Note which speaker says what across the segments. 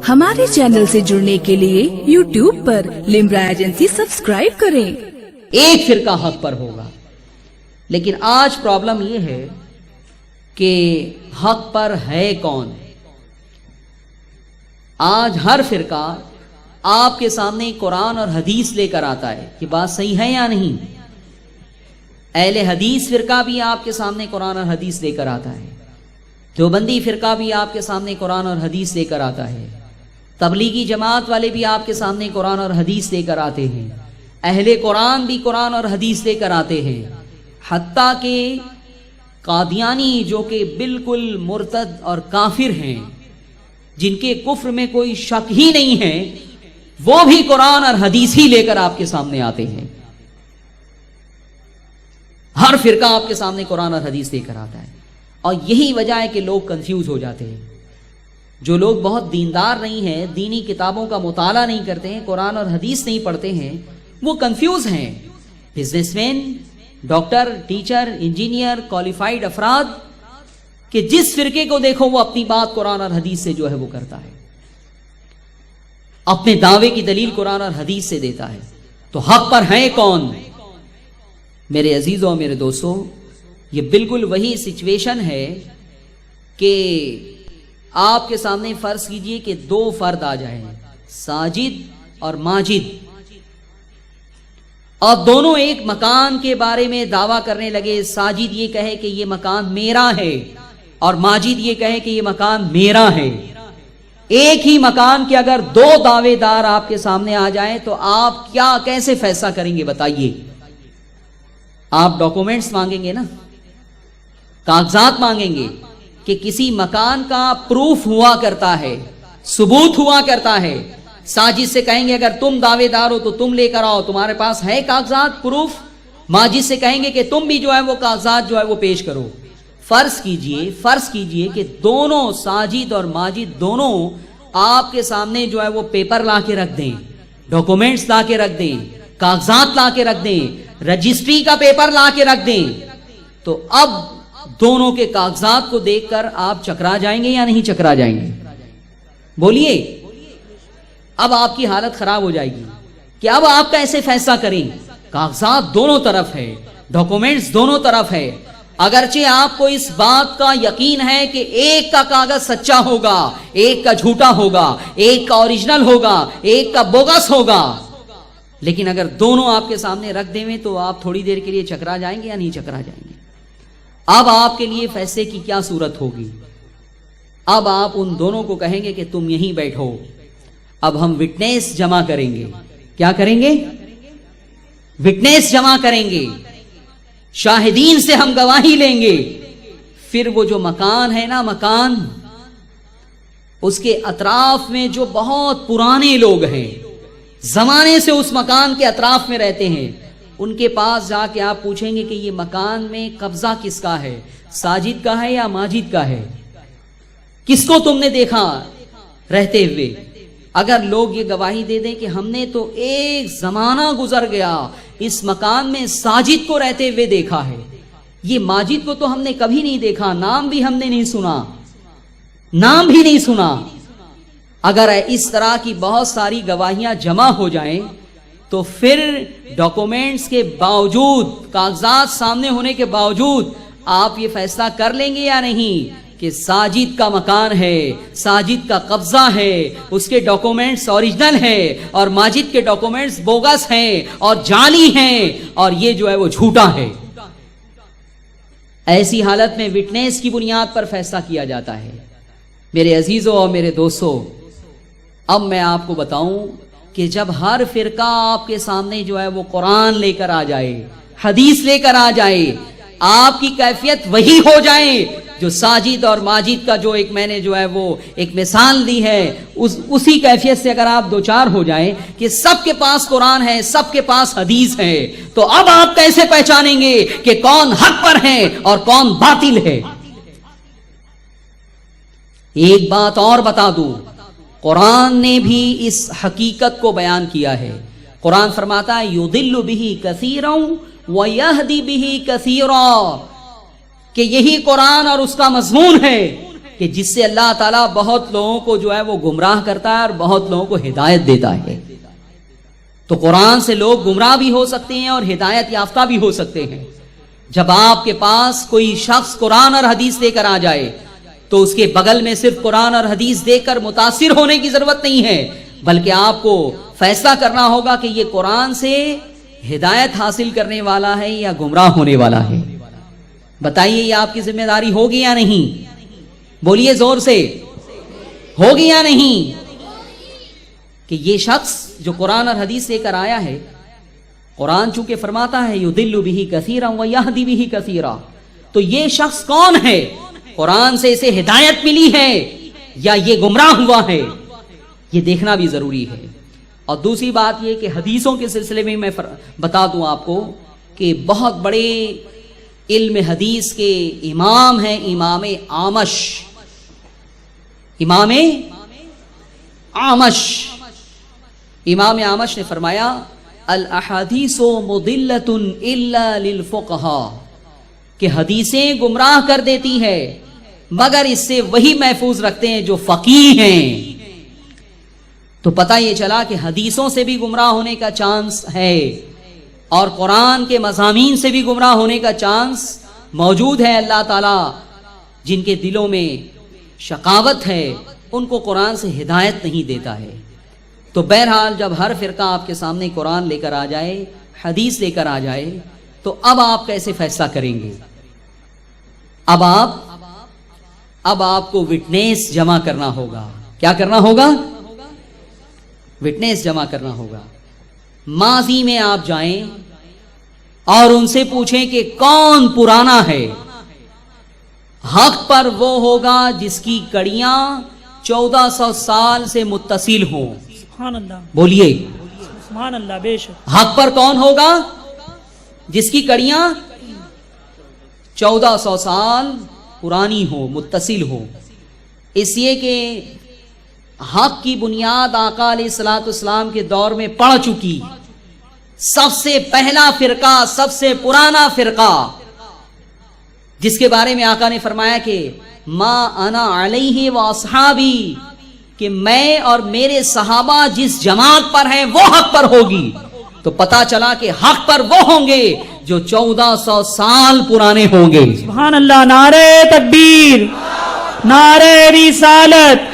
Speaker 1: ہمارے چینل سے جڑنے کے لیے YouTube پر لمرا ایجنسی سبسکرائب کریں۔
Speaker 2: ایک فرقہ حق پر ہوگا، لیکن آج پرابلم یہ ہے کہ حق پر ہے کون؟ آج ہر فرقہ آپ کے سامنے قرآن اور حدیث لے کر آتا ہے کہ بات صحیح ہے یا نہیں۔ اہل حدیث فرقہ بھی آپ کے سامنے قرآن اور حدیث لے کر آتا ہے، دیوبندی فرقہ بھی آپ کے سامنے قرآن اور حدیث لے کر آتا ہے، تبلیغی جماعت والے بھی آپ کے سامنے قرآن اور حدیث لے کر آتے ہیں، اہل قرآن بھی قرآن اور حدیث لے کر آتے ہیں، حتیٰ کہ قادیانی جو کہ بالکل مرتد اور کافر ہیں، جن کے کفر میں کوئی شک ہی نہیں ہے، وہ بھی قرآن اور حدیث ہی لے کر آپ کے سامنے آتے ہیں۔ ہر فرقہ آپ کے سامنے قرآن اور حدیث لے کر آتا ہے، اور یہی وجہ ہے کہ لوگ کنفیوز ہو جاتے ہیں۔ جو لوگ بہت دیندار نہیں ہیں، دینی کتابوں کا مطالعہ نہیں کرتے ہیں، قرآن اور حدیث نہیں پڑھتے ہیں، وہ کنفیوز ہیں۔ Business man, doctor, teacher, engineer, qualified افراد کہ جس فرقے کو دیکھو وہ اپنی بات قرآن اور حدیث سے جو ہے وہ کرتا ہے، اپنے دعوے کی دلیل قرآن اور حدیث سے دیتا ہے۔ تو حق پر ہے کون؟ میرے عزیزوں اور میرے دوستوں، یہ بالکل وہی سچویشن ہے کہ آپ کے سامنے فرض کیجئے کہ دو فرد آ جائیں، ساجد اور ماجد، اور دونوں ایک مکان کے بارے میں دعویٰ کرنے لگے۔ ساجد یہ کہے کہ یہ مکان میرا ہے، اور ماجد یہ کہے کہ یہ مکان میرا ہے۔ ایک ہی مکان کے اگر دو دعوے دار آپ کے سامنے آ جائیں تو آپ کیسے فیصلہ کریں گے بتائیے؟ آپ ڈاکومنٹس مانگیں گے نا، کاغذات مانگیں گے کہ کسی مکان کا پروف ہوا کرتا ہے، ثبوت ہوا کرتا ہے۔ ساجد سے کہیں گے اگر تم دعوے دار ہو تو تم لے کر آؤ، تمہارے پاس ہے کاغذات، پروف؟ ماجد سے کہیں گے کہ تم بھی جو ہے وہ کاغذات جو ہے وہ پیش کرو۔ فرض کیجئے کہ دونوں ساجد اور ماجد دونوں آپ کے سامنے جو ہے وہ پیپر لا کے رکھ دیں، ڈاکومنٹس لا کے رکھ دیں، کاغذات لا کے رکھ دیں، رجسٹری کا پیپر لا کے رکھ دیں، تو اب دونوں کے کاغذات کو دیکھ کر آپ چکرا جائیں گے یا نہیں چکرا جائیں گے؟ بولیے۔ اب آپ کی حالت خراب ہو جائے گی کہ اب آپ کیسے فیصلہ کریں؟ کاغذات دونوں طرف ہے، ڈاکومنٹس دونوں طرف ہے، اگرچہ آپ کو اس بات کا یقین ہے کہ ایک کا کاغذ سچا ہوگا، ایک کا جھوٹا ہوگا، ایک کا اوریجنل ہوگا، ایک کا بوگس ہوگا، لیکن اگر دونوں آپ کے سامنے رکھ دیں تو آپ تھوڑی دیر کے لیے چکرا جائیں گے یا نہیں چکرا جائیں گے؟ اب آپ کے لیے فیصلے کی کیا صورت ہوگی؟ اب آپ ان دونوں کو کہیں گے کہ تم یہیں بیٹھو، اب ہم وٹنس جمع کریں گے۔ کیا کریں گے؟ وٹنس جمع کریں گے، شاہدین سے ہم گواہی لیں گے۔ پھر وہ جو مکان ہے نا، مکان، اس کے اطراف میں جو بہت پرانے لوگ ہیں، زمانے سے اس مکان کے اطراف میں رہتے ہیں، ان کے پاس جا کے آپ پوچھیں گے کہ یہ مکان میں قبضہ کس کا ہے، ساجد کا ہے یا ماجد کا ہے؟ کس کو تم نے دیکھا رہتے ہوئے؟ اگر لوگ یہ گواہی دے دیں کہ ہم نے تو ایک زمانہ گزر گیا اس مکان میں ساجد کو رہتے ہوئے دیکھا ہے، یہ ماجد کو تو ہم نے کبھی نہیں دیکھا، نام بھی ہم نے نہیں سنا، اگر اس طرح کی بہت ساری گواہیاں جمع ہو جائیں تو پھر ڈاکومنٹس کے باوجود، کاغذات سامنے ہونے کے باوجود آپ یہ فیصلہ کر لیں گے یا نہیں کہ ساجد کا مکان ہے، ساجد کا قبضہ ہے، اس کے ڈاکومنٹس اوریجنل ہیں اور ماجد کے ڈاکومنٹس بوگس ہیں اور جعلی ہیں اور یہ جو ہے وہ جھوٹا ہے؟ ایسی حالت میں وٹنس کی بنیاد پر فیصلہ کیا جاتا ہے۔ میرے عزیزوں اور میرے دوستوں، اب میں آپ کو بتاؤں کہ جب ہر فرقہ آپ کے سامنے جو ہے وہ قرآن لے کر آ جائے، حدیث لے کر آ جائے، آپ کی کیفیت وہی ہو جائے جو ساجد اور ماجد کا جو ایک میں نے جو ہے وہ ایک مثال دی ہے، اسی کیفیت سے اگر آپ دوچار ہو جائیں کہ سب کے پاس قرآن ہے، سب کے پاس حدیث ہے، تو اب آپ کیسے پہچانیں گے کہ کون حق پر ہے اور کون باطل ہے؟ ایک بات اور بتا دوں، قرآن نے بھی اس حقیقت کو بیان کیا ہے۔ قرآن فرماتا ہے یضل بہ کثیرا ویہدی بہ کثیرا، کہ یہی قرآن اور اس کا مضمون ہے کہ جس سے اللہ تعالیٰ بہت لوگوں کو جو ہے وہ گمراہ کرتا ہے اور بہت لوگوں کو ہدایت دیتا ہے. تو قرآن سے لوگ گمراہ بھی ہو سکتے ہیں اور ہدایت یافتہ بھی ہو سکتے ہیں. جب آپ کے پاس کوئی شخص قرآن اور حدیث لے کر آ جائے تو اس کے بغل میں صرف قرآن اور حدیث دیکھ کر متاثر ہونے کی ضرورت نہیں ہے، بلکہ آپ کو فیصلہ کرنا ہوگا کہ یہ قرآن سے ہدایت حاصل کرنے والا ہے یا گمراہ ہونے والا ہے. بتائیے یہ آپ کی ذمہ داری ہوگی یا نہیں؟ بولیے زور سے، ہوگی یا نہیں؟ کہ یہ شخص جو قرآن اور حدیث لے کر آیا ہے، قرآن چونکہ فرماتا ہے یضل بہ کثیرا ویہدی بہ کثیرا، تو یہ شخص کون ہے؟ قرآن سے اسے ہدایت ملی ہے یا یہ گمراہ ہوا ہے؟ یہ دیکھنا بھی ضروری ہے. اور دوسری بات یہ کہ حدیثوں کے سلسلے میں میں بتا دوں آپ کو کہ بہت بڑے علم حدیث کے امام ہیں امام اعمش. امام اعمش نے فرمایا الاحادیث مضلۃ الا للفقہاء، کہ حدیثیں گمراہ کر دیتی ہے مگر اس سے وہی محفوظ رکھتے ہیں جو فقیہ ہیں. تو پتہ یہ چلا کہ حدیثوں سے بھی گمراہ ہونے کا چانس ہے اور قرآن کے مضامین سے بھی گمراہ ہونے کا چانس موجود ہے. اللہ تعالیٰ جن کے دلوں میں شقاوت ہے ان کو قرآن سے ہدایت نہیں دیتا ہے. تو بہرحال جب ہر فرقہ آپ کے سامنے قرآن لے کر آ جائے، حدیث لے کر آ جائے، تو اب آپ کیسے فیصلہ کریں گے؟ اب آپ کو وٹنس جمع کرنا ہوگا. کیا کرنا ہوگا؟ وٹنس جمع کرنا ہوگا. ماضی میں آپ جائیں اور ان سے پوچھیں کہ کون پرانا ہے. حق پر وہ ہوگا جس کی کڑیاں 1400 سال سے متصل ہوں.
Speaker 3: سبحان اللہ،
Speaker 2: بولیے
Speaker 3: سبحان اللہ. بے شک
Speaker 2: حق پر کون ہوگا؟ جس کی کڑیاں 1400 سال پرانی ہو، متصل ہو. اس لیے کہ حق کی بنیاد آقا علیہ الصلوۃ والسلام کے دور میں پڑ چکی. سب سے پہلا فرقہ، سب سے پرانا فرقہ جس کے بارے میں آقا نے فرمایا کہ ما انا علیہ و اصحابی، کہ میں اور میرے صحابہ جس جماعت پر ہیں وہ حق پر ہوگی. تو پتا چلا کہ حق پر وہ ہوں گے جو 1400 سال پرانے ہوں گے.
Speaker 3: سبحان اللہ. نعرہ تکبیر، نعرہ رسالت،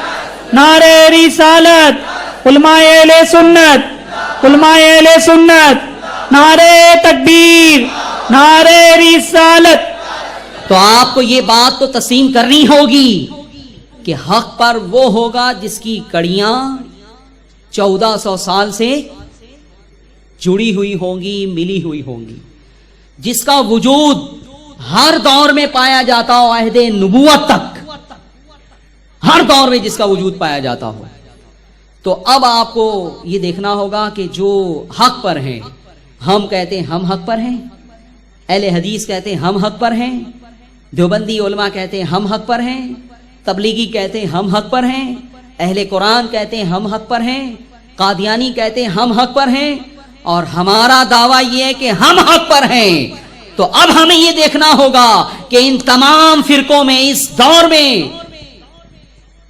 Speaker 3: نعرہ رسالت، علماء اہل سنت، علماء اہل سنت، نعرہ تکبیر، نعرہ رسالت.
Speaker 2: تو آپ کو یہ بات تو تسلیم کرنی ہوگی کہ حق پر وہ ہوگا جس کی کڑیاں 1400 سال سے جڑی ہوئی ہوں گی، ملی ہوئی ہوں گی، جس کا وجود ہر دور میں پایا جاتا ہو، عہد نبوت تک ہر دور میں جس کا وجود پایا جاتا ہو. تو اب آپ کو یہ دیکھنا ہوگا کہ جو حق پر ہیں، ہم کہتے ہیں ہم حق پر ہیں، اہل حدیث کہتے ہیں ہم حق پر ہیں، دیوبندی علماء کہتے ہیں ہم حق پر ہیں، تبلیغی کہتے ہیں ہم حق پر ہیں، اہل قرآن کہتے ہیں ہم حق پر ہیں، قادیانی کہتے ہیں ہم حق پر ہیں، اور ہمارا دعویٰ یہ ہے کہ ہم حق پر ہیں. تو اب ہمیں یہ دیکھنا ہوگا کہ ان تمام فرقوں میں اس دور میں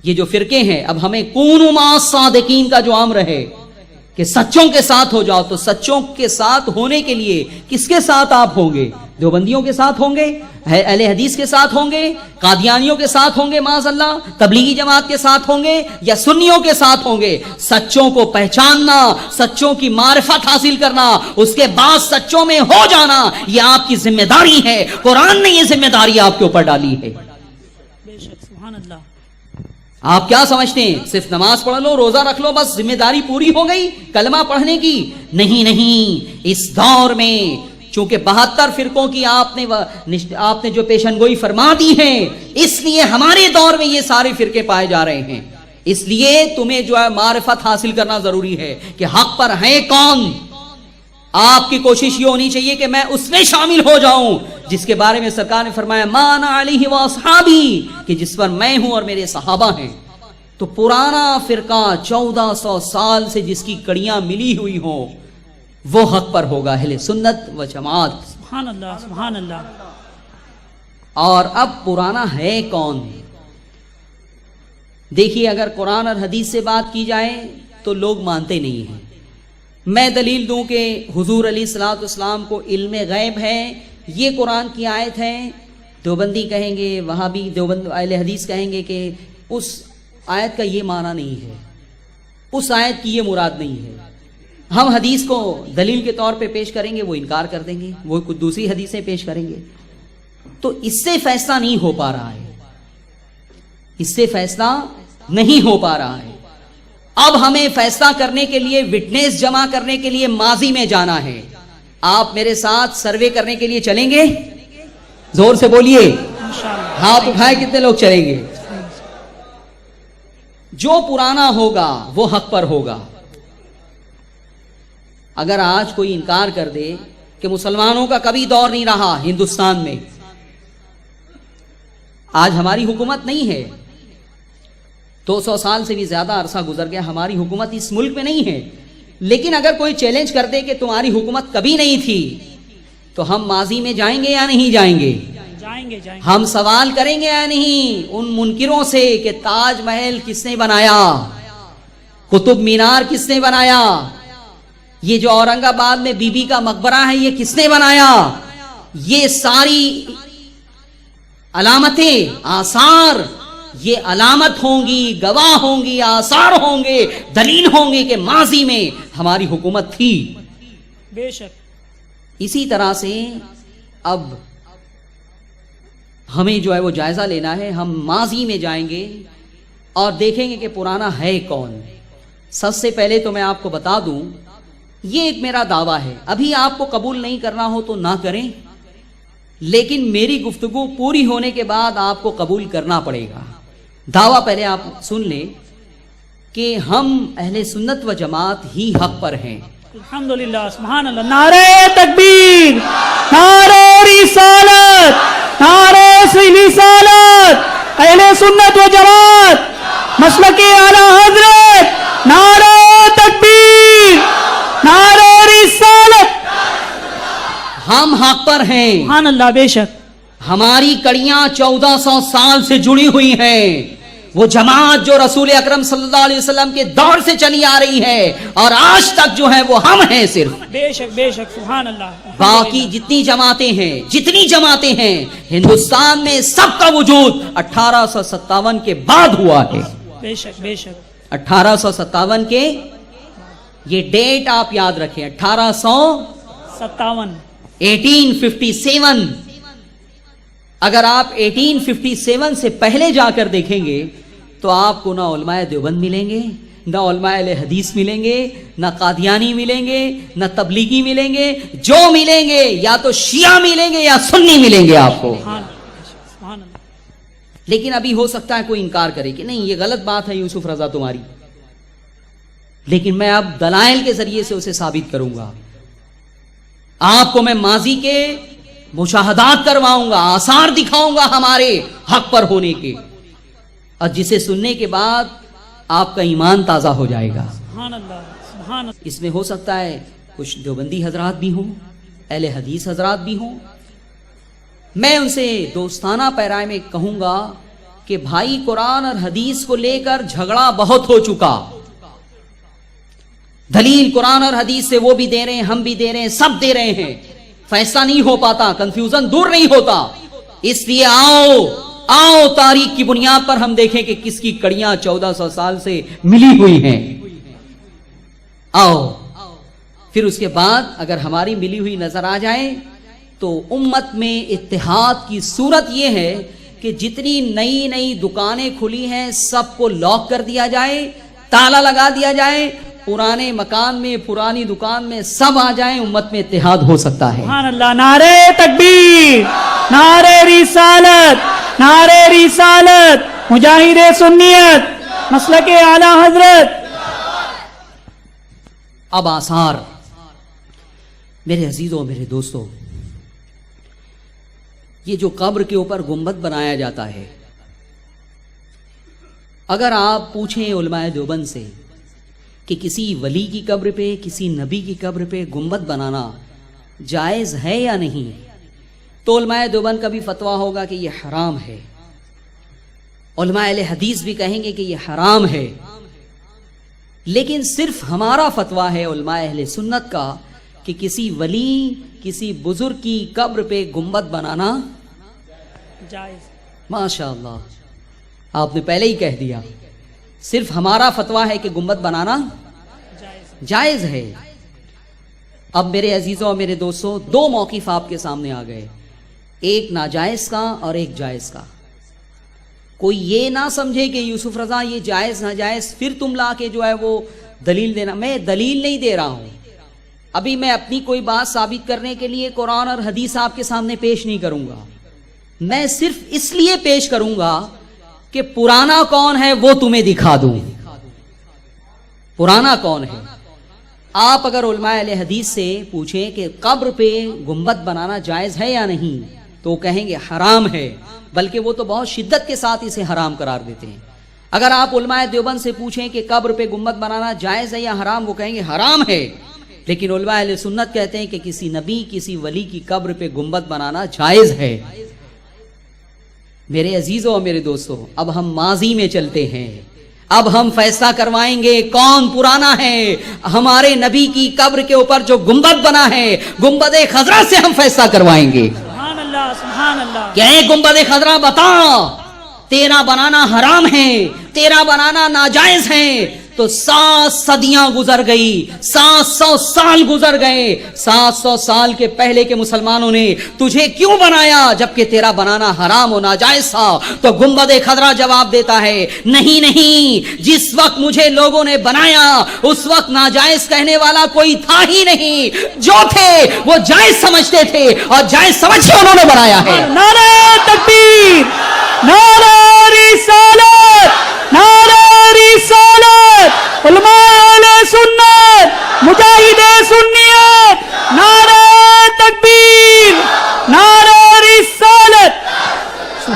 Speaker 2: یہ جو فرقے ہیں، اب ہمیں کونوا مع الصادقین کا جو امر ہے کہ سچوں کے ساتھ ہو جاؤ، تو سچوں کے ساتھ ہونے کے لیے کس کے ساتھ آپ ہوں گے؟ دیوبندیوں کے ساتھ ہوں گے، اہل حدیث کے ساتھ ہوں گے، قادیانیوں کے ساتھ ہوں گے معاذ اللہ، تبلیغی جماعت کے ساتھ ہوں گے، یا سنیوں کے ساتھ ہوں گے؟ سچوں کو پہچاننا، سچوں کی معرفت حاصل کرنا، اس کے بعد سچوں میں ہو جانا، یہ آپ کی ذمہ داری ہے. قرآن نے یہ ذمہ داری آپ کے اوپر ڈالی ہے.
Speaker 3: بے شک سبحان اللہ.
Speaker 2: آپ کیا سمجھتے ہیں صرف نماز پڑھ لو، روزہ رکھ لو، بس ذمہ داری پوری ہو گئی کلمہ پڑھنے کی؟ نہیں. اس دور میں چونکہ 72 فرقوں کی آپ نے جو پیشن گوئی فرما دی ہے، اس لیے ہمارے دور میں یہ سارے فرقے پائے جا رہے ہیں. اس لیے تمہیں جو ہے معرفت حاصل کرنا ضروری ہے کہ حق پر ہے کون. آپ کی کوشش یہ ہونی چاہیے کہ میں اس میں شامل ہو جاؤں جس کے بارے میں سرکار نے فرمایا ما انا علیہ و اصحابی، کہ جس پر میں ہوں اور میرے صحابہ ہیں. تو پرانا فرقہ 1400 سال سے جس کی کڑیاں ملی ہوئی ہوں وہ حق پر ہوگا، اہل سنت و جماعت.
Speaker 3: سبحان اللہ، سبحان اللہ.
Speaker 2: اور اب پرانا ہے کون؟ دیکھیے اگر قرآن اور حدیث سے بات کی جائے تو لوگ مانتے نہیں ہیں. میں دلیل دوں کہ حضور علیہ الصلوۃ والسلام کو علم غیب ہے، یہ قرآن کی آیت ہے. دیوبندی کہیں گے، وہابی دیوبند اہل حدیث کہیں گے کہ اس آیت کا یہ معنی نہیں ہے، اس آیت کی یہ مراد نہیں ہے. ہم حدیث کو دلیل کے طور پہ پیش کریں گے، وہ انکار کر دیں گے، وہ کچھ دوسری حدیثیں پیش کریں گے. تو اس سے فیصلہ نہیں ہو پا رہا ہے، اس سے فیصلہ نہیں ہو پا رہا ہے. اب ہمیں فیصلہ کرنے کے لیے، وٹنس جمع کرنے کے لیے ماضی میں جانا ہے. آپ میرے ساتھ سروے کرنے کے لیے چلیں گے؟ زور سے بولیے،
Speaker 3: انشاءاللہ.
Speaker 2: ہاتھ اٹھائے کتنے لوگ چلیں گے؟ جو پرانا ہوگا وہ حق پر ہوگا. اگر آج کوئی انکار کر دے کہ مسلمانوں کا کبھی دور نہیں رہا ہندوستان میں، آج ہماری حکومت نہیں ہے، 200 سال سے بھی زیادہ عرصہ گزر گیا، ہماری حکومت اس ملک میں نہیں ہے، لیکن اگر کوئی چیلنج کر دے کہ تمہاری حکومت کبھی نہیں تھی، تو ہم ماضی میں جائیں گے یا نہیں جائیں گے؟
Speaker 3: جائیں گے.
Speaker 2: ہم سوال کریں گے یا نہیں ان منکروں سے کہ تاج محل کس نے بنایا، قطب مینار کس نے بنایا، یہ جو اورنگ آباد میں بی بی کا مقبرہ ہے یہ کس نے بنایا؟ یہ ساری علامتیں، آثار، یہ علامت ہوں گی، گواہ ہوں گی، آثار ہوں گے، دلیل ہوں گے کہ ماضی میں ہماری حکومت تھی.
Speaker 3: بے شک.
Speaker 2: اسی طرح سے اب ہمیں جو ہے وہ جائزہ لینا ہے. ہم ماضی میں جائیں گے اور دیکھیں گے کہ پرانا ہے کون. سب سے پہلے تو میں آپ کو بتا دوں، یہ ایک میرا دعویٰ ہے، ابھی آپ کو قبول نہیں کرنا ہو تو نہ کریں، لیکن میری گفتگو پوری ہونے کے بعد آپ کو قبول کرنا پڑے گا. دعویٰ پہلے آپ سن لیں کہ ہم اہل سنت و جماعت ہی حق پر ہیں.
Speaker 3: الحمدللہ. سبحان اللہ. نعرہ تکبیر، نعرہ رسالت، نعرہ رسالت، اہل سنت و جماعت، مسلک اعلی حضرت، نعرہ تکبیر، نعرہ رسالت.
Speaker 2: ہم حق پر ہیں.
Speaker 3: سبحان اللہ. بے شک.
Speaker 2: ہماری کڑیاں 1400 سال سے جڑی ہوئی ہیں. وہ جماعت جو رسول اکرم صلی اللہ علیہ وسلم کے دور سے چلی آ رہی ہے اور آج تک جو ہے وہ ہم ہیں صرف.
Speaker 3: بے شک. بے شک. سبحان اللہ.
Speaker 2: باقی جتنی جماعتیں ہیں ہندوستان میں سب کا وجود 1857 کے بعد ہوا ہے.
Speaker 3: بے شک. بے شک.
Speaker 2: 1857 کے، یہ ڈیٹ آپ یاد رکھیں، 1857. اگر آپ 1857 سے پہلے جا کر دیکھیں گے تو آپ کو نہ علماء دیوبند ملیں گے، نہ علماء اہل حدیث ملیں گے، نہ قادیانی ملیں گے، نہ تبلیغی ملیں گے. جو ملیں گے یا تو شیعہ ملیں گے یا سنی ملیں گے آپ کو.
Speaker 3: سبحان اللہ.
Speaker 2: لیکن ابھی ہو سکتا ہے کوئی انکار کرے کہ نہیں یہ غلط بات ہے یوسف رضا تمہاری، لیکن میں اب دلائل کے ذریعے سے اسے ثابت کروں گا. آپ کو میں ماضی کے مشاہدات کرواؤں گا، آثار دکھاؤں گا ہمارے حق پر ہونے کے، اور جسے سننے کے بعد آپ کا ایمان تازہ ہو جائے گا.
Speaker 3: سبحان اللہ. سبحان اللہ.
Speaker 2: اس میں ہو سکتا ہے کچھ دیوبندی حضرات بھی ہوں، اہل حدیث حضرات بھی ہوں. میں ان سے دوستانہ پیرائے میں کہوں گا کہ بھائی قرآن اور حدیث کو لے کر جھگڑا بہت ہو چکا. دلیل قرآن اور حدیث سے وہ بھی دے رہے ہیں، ہم بھی دے رہے ہیں، سب دے رہے ہیں، فیصلہ نہیں ہو پاتا، کنفیوژن دور نہیں ہوتا. اس لیے آؤ تاریخ کی بنیاد پر ہم دیکھیں کہ کس کی کڑیاں 1400 سال سے ملی ہوئی ہیں. آؤ پھر اس کے بعد اگر ہماری ملی ہوئی نظر آ جائے تو امت میں اتحاد کی صورت یہ ہے کہ جتنی نئی دکانیں کھلی ہیں سب کو لاک کر دیا جائے، تالا لگا دیا جائے، پرانے مکان میں، پرانی دکان میں سب آ جائیں، امت میں اتحاد ہو سکتا ہے.
Speaker 3: سبحان اللہ. نعرہ تکبیر، نعرہ رسالت، نعرہ رسالت، مجاہد سنیت، مسلک اعلی حضرت.
Speaker 2: اب آثار، میرے عزیزوں، میرے دوستوں، یہ جو قبر کے اوپر گنبد بنایا جاتا ہے، اگر آپ پوچھیں علماء دیوبند سے کہ کسی ولی کی قبر پہ، کسی نبی کی قبر پہ گنبد بنانا جائز ہے یا نہیں، تو علماء دیوبند کا بھی فتویٰ ہوگا کہ یہ حرام ہے. علماء اہل حدیث بھی کہیں گے کہ یہ حرام ہے، لیکن صرف ہمارا فتویٰ ہے علماء اہل سنت کا کہ کسی ولی، کسی بزرگ کی قبر پہ گنبد بنانا
Speaker 3: جائز.
Speaker 2: ماشاء اللہ، آپ نے پہلے ہی کہہ دیا. صرف ہمارا فتویٰ ہے کہ گنبد بنانا جائز ہے. اب میرے عزیزوں اور میرے دوستوں، دو موقف آپ کے سامنے آ گئے، ایک ناجائز کا اور ایک جائز کا. کوئی یہ نہ سمجھے کہ یوسف رضا یہ جائز ناجائز پھر تم لا کے جو ہے وہ دلیل دینا. میں دلیل نہیں دے رہا ہوں، ابھی میں اپنی کوئی بات ثابت کرنے کے لیے قرآن اور حدیث آپ کے سامنے پیش نہیں کروں گا. میں صرف اس لیے پیش کروں گا کہ پرانا کون ہے وہ تمہیں دکھا دوں. پرانا کون ہے؟ آپ اگر علماء اہل حدیث سے پوچھیں کہ قبر پہ گنبد بنانا جائز ہے یا نہیں تو کہیں گے حرام ہے، بلکہ وہ تو بہت شدت کے ساتھ اسے حرام قرار دیتے ہیں. اگر آپ علماء دیوبند سے پوچھیں کہ قبر پہ گنبد بنانا جائز ہے یا حرام، وہ کہیں گے حرام ہے. لیکن علماء اہل سنت کہتے ہیں کہ کسی نبی، کسی ولی کی قبر پہ گنبد بنانا جائز ہے. میرے عزیزوں اور میرے دوستوں، اب ہم ماضی میں چلتے ہیں. اب ہم فیصلہ کروائیں گے کون پرانا ہے. ہمارے نبی کی قبر کے اوپر جو گنبد بنا ہے، گنبد خضرا سے ہم فیصلہ کروائیں گے.
Speaker 3: سبحان اللہ، سبحان اللہ.
Speaker 2: کہ اے گنبد خضرا بتا، تیرا بنانا حرام ہے، تیرا بنانا ناجائز ہے. تو 7 صدیاں گزر گئی، 700 سال گزر گئے. 700 سال کے پہلے کے مسلمانوں نے تجھے کیوں بنایا جبکہ تیرا بنانا حرام و ناجائز تھا؟ تو گنبد خضرا جواب دیتا ہے، نہیں نہیں، جس وقت مجھے لوگوں نے بنایا اس وقت ناجائز کہنے والا کوئی تھا ہی نہیں. جو تھے وہ جائز سمجھتے تھے اور جائز سمجھ کے انہوں نے بنایا ہے.
Speaker 3: نعرہ تکبیر، نعرہ رسالت، نعرہ رسالت، علماء اہل سنت، مجاہد سنیت، نعرہ تکبیر، نعرہ رسالت.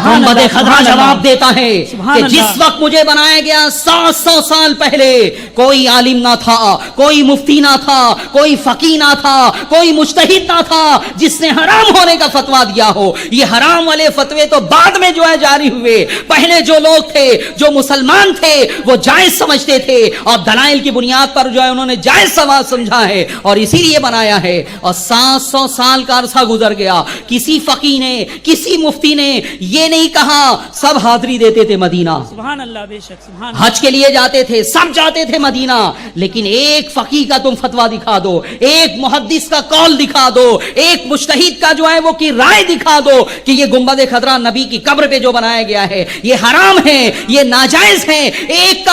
Speaker 2: گنبد خضرا جواب دیتا ہے کہ جس وقت مجھے بنایا گیا 700 سال پہلے کوئی عالم نہ تھا، کوئی مفتی نہ تھا، کوئی فقیہ نہ تھا، کوئی مجتہد نہ تھا جس نے حرام ہونے کا فتویٰ دیا ہو. یہ حرام والے فتوے تو بعد میں جو ہے جاری ہوئے. پہلے جو لوگ تھے، جو مسلمان تھے، وہ جائز سمجھتے تھے اور دلائل کی بنیاد پر جو ہے انہوں نے جائز سمجھا ہے اور اسی لیے بنایا ہے. اور 700 سال کا عرصہ گزر گیا، کسی فقیہ نے، کسی مفتی نے یہ نہیں کہا. سب حاضری دیتے تھے مدینہ،
Speaker 3: سبحان اللہ، بے شک سبحان
Speaker 2: حج کے لیے جاتے تھے، سب جاتے تھے مدینہ. لیکن ایک فقیہ کا تم فتویٰ دکھا دو، ایک محدث کا قول دکھا دو، ایک مجتہد کا جو ہے وہ کی رائے دکھا دو کہ یہ گنبد خضرا نبی کی قبر پہ جو بنایا گیا ہے یہ حرام ہے، یہ ناجائز ہے. ایک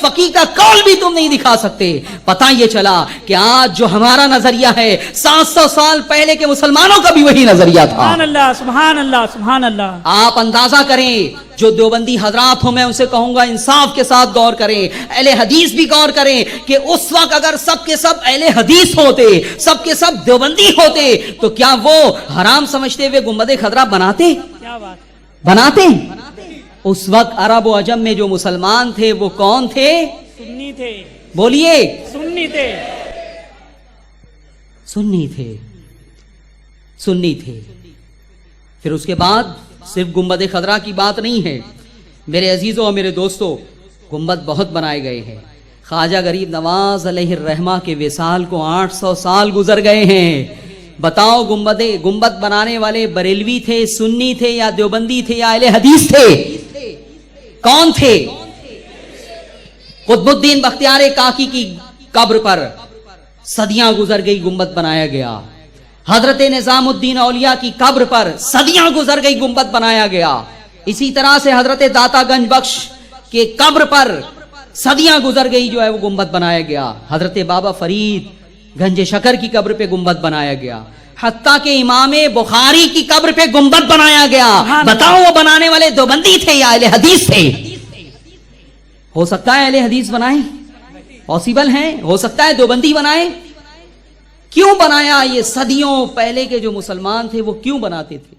Speaker 2: فقیہ کا قول بھی تم نہیں دکھا سکتے. پتہ یہ چلا کہ آج جو ہمارا نظریہ ہے 700 سال پہلے کے مسلمانوں کا بھی وہی نظریہ تھا.
Speaker 3: سبحان اللہ، سبحان اللہ، سبحان اللہ.
Speaker 2: آپ اندازہ کریں، جو دیوبندی حضرات ہوں میں ان سے کہوں گا انصاف کے ساتھ غور کریں، اہل حدیث بھی غور کریں کہ اس وقت اگر سب کے سب اہل حدیث ہوتے، سب کے سب دیوبندی ہوتے تو کیا وہ حرام سمجھتے ہوئے گنبد خضرا بناتے؟
Speaker 3: کیا بات.
Speaker 2: بناتے؟ اس وقت عرب و عجم میں جو مسلمان تھے وہ کون تھے؟
Speaker 3: سنی تھے.
Speaker 2: بولیے،
Speaker 3: سنی تھے.
Speaker 2: سنی تھے، سنی تھے. پھر اس کے بعد صرف گنبد خضرا کی بات نہیں ہے میرے عزیزوں اور میرے دوستوں، گنبد بہت بنائے گئے ہیں. خواجہ غریب نواز علیہ الرحمہ کے وصال کو 800 سال گزر گئے ہیں. بتاؤ گنبد بنانے والے بریلوی تھے، سنی تھے یا دیوبندی تھے یا اہل حدیث تھے؟ کون تھے؟ قطب الدین بختیار کاکی کی قبر پر صدیاں گزر گئی، گنبد بنایا گیا. حضرت نظام الدین اولیاء کی قبر پر صدیاں گزر گئی، گنبد بنایا گیا. اسی طرح سے حضرت داتا گنج بخش کے قبر پر صدیاں گزر گئی، جو ہے وہ گنبد بنایا گیا. حضرت بابا فرید گنج شکر کی قبر پہ گنبد بنایا گیا. حتیٰ کہ امام بخاری کی قبر پہ گنبد بنایا گیا. بتاؤ وہ بنانے والے دیوبندی تھے یا اہل حدیث تھے؟ ہو سکتا ہے اہل حدیث بنائیں، پاسبل ہے، ہو سکتا ہے دیوبندی بنائیں. کیوں بنایا؟ یہ صدیوں پہلے کے جو مسلمان تھے وہ کیوں بناتے تھے؟